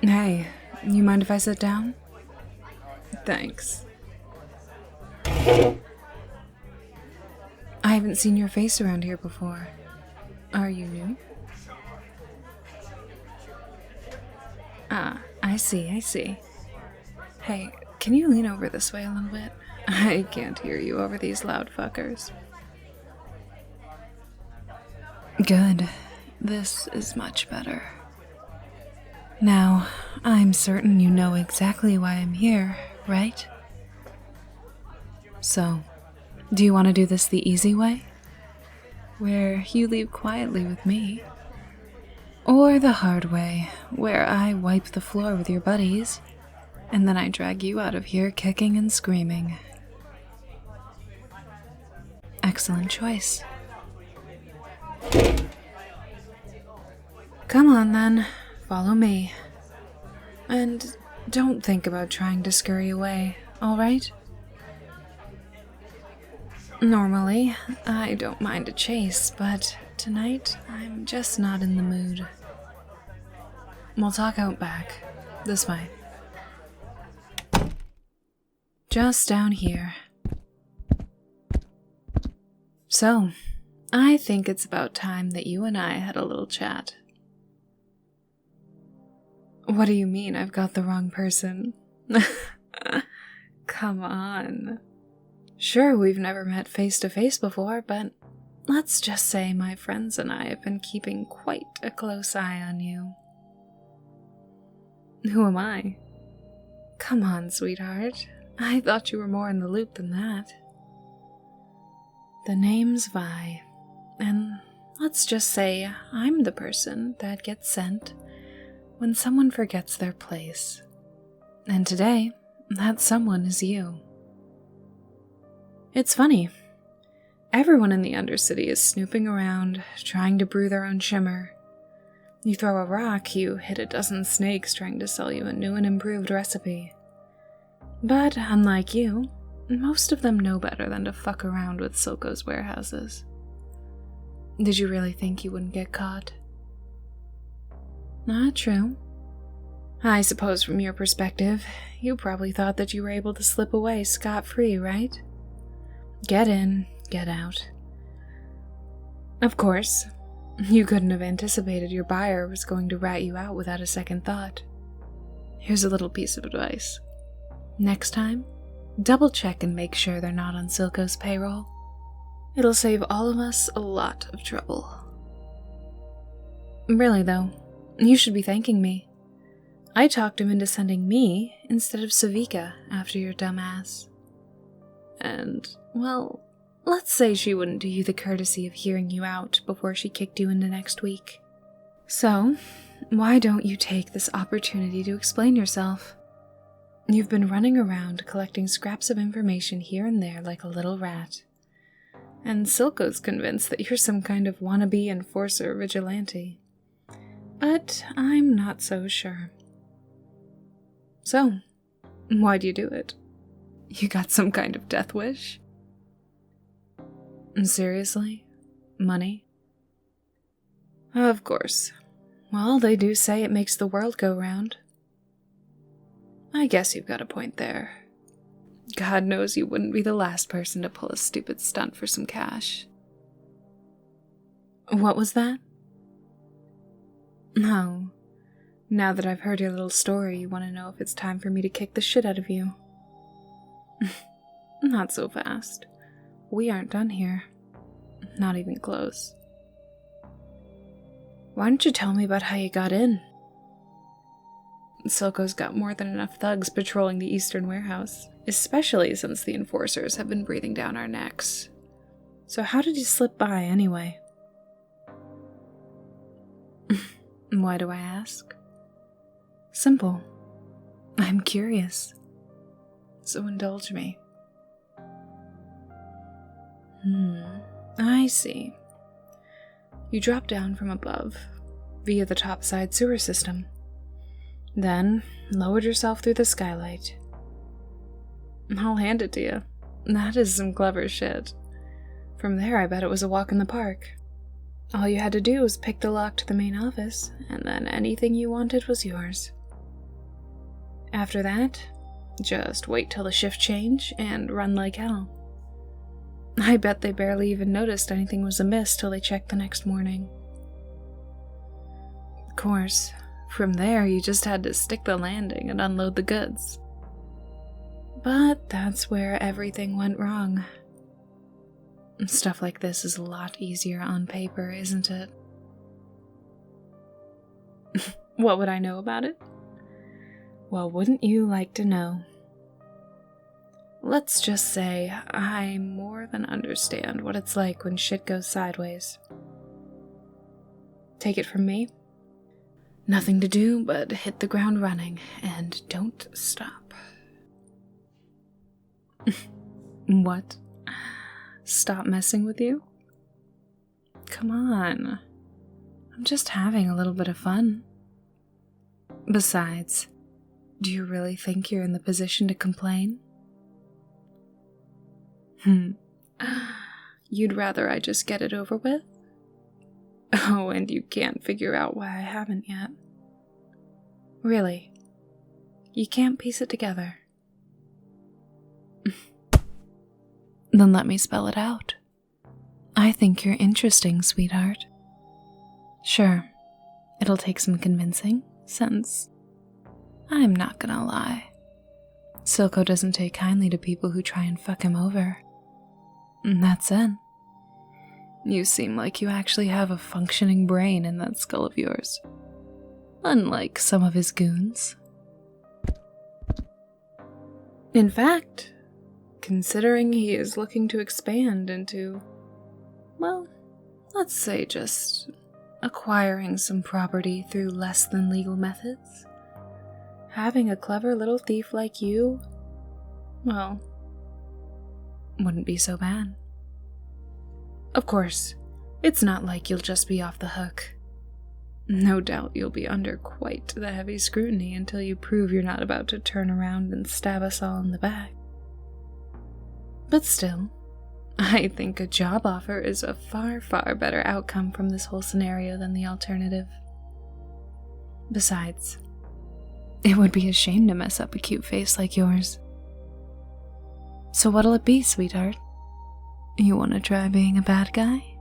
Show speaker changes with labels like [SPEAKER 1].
[SPEAKER 1] Hey, you mind if I sit down? Thanks. I haven't seen your face around here before. Are you new? Ah, I see. Hey, can you lean over this way a little bit? I can't hear you over these loud fuckers. Good. This is much better. Now, I'm certain you know exactly why I'm here, right? So, do you want to do this the easy way? Where you leave quietly with me? Or the hard way, where I wipe the floor with your buddies, and then I drag you out of here kicking and screaming? Excellent choice. Come on then, follow me. And don't think about trying to scurry away, alright? Normally, I don't mind a chase, but tonight I'm just not in the mood. We'll talk out back, this way. Just down here. So, I think it's about time that you and I had a little chat. What do you mean I've got the wrong person? Come on. Sure, we've never met face to face before, but let's just say my friends and I have been keeping quite a close eye on you. Who am I? Come on, sweetheart. I thought you were more in the loop than that. The name's Vi, and let's just say I'm the person that gets sent when someone forgets their place. And today, that someone is you. It's funny. Everyone in the undercity is snooping around, trying to brew their own shimmer. You throw a rock, you hit a dozen snakes trying to sell you a new and improved recipe. But unlike you, most of them know better than to fuck around with Silco's warehouses. Did you really think you wouldn't get caught? Not true. I suppose from your perspective, you probably thought that you were able to slip away scot-free, right? Get in, get out. Of course, you couldn't have anticipated your buyer was going to rat you out without a second thought. Here's a little piece of advice. Next time, double check and make sure they're not on Silco's payroll. It'll save all of us a lot of trouble. Really though, you should be thanking me. I talked him into sending me instead of Savika after your dumb ass. And, well, let's say she wouldn't do you the courtesy of hearing you out before she kicked you into next week. So, why don't you take this opportunity to explain yourself? You've been running around collecting scraps of information here and there like a little rat. And Silco's convinced that you're some kind of wannabe enforcer vigilante. But I'm not so sure. So, why'd you do it? You got some kind of death wish? Seriously? Money? Of course. Well, they do say it makes the world go round. I guess you've got a point there. God knows you wouldn't be the last person to pull a stupid stunt for some cash. What was that? No. Now that I've heard your little story, you want to know if it's time for me to kick the shit out of you. Not so fast. We aren't done here. Not even close. Why don't you tell me about how you got in? Silco's got more than enough thugs patrolling the eastern warehouse, especially since the enforcers have been breathing down our necks. So how did you slip by anyway? Why do I ask? Simple. I'm curious. So indulge me. I see. You dropped down from above, via the topside sewer system. Then, lowered yourself through the skylight. I'll hand it to you. That is some clever shit. From there, I bet it was a walk in the park. All you had to do was pick the lock to the main office, and then anything you wanted was yours. After that, just wait till the shift change and run like hell. I bet they barely even noticed anything was amiss till they checked the next morning. Of course, from there you just had to stick the landing and unload the goods. But that's where everything went wrong. Stuff like this is a lot easier on paper, isn't it? What would I know about it? Well, wouldn't you like to know? Let's just say I more than understand what it's like when shit goes sideways. Take it from me. Nothing to do but hit the ground running and don't stop. What? Stop messing with you? Come on. I'm just having a little bit of fun. Besides, do you really think you're in the position to complain? You'd rather I just get it over with? Oh, and you can't figure out why I haven't yet. Really? You can't piece it together? Then let me spell it out. I think you're interesting, sweetheart. Sure, it'll take some convincing, since I'm not gonna lie. Silco doesn't take kindly to people who try and fuck him over. That's it. You seem like you actually have a functioning brain in that skull of yours. Unlike some of his goons. In fact, considering he is looking to expand into, well, let's say just acquiring some property through less than legal methods, having a clever little thief like you, well, wouldn't be so bad. Of course, it's not like you'll just be off the hook. No doubt you'll be under quite the heavy scrutiny until you prove you're not about to turn around and stab us all in the back. But still, I think a job offer is a far, far better outcome from this whole scenario than the alternative. Besides, it would be a shame to mess up a cute face like yours. So what'll it be, sweetheart? You want to try being a bad guy?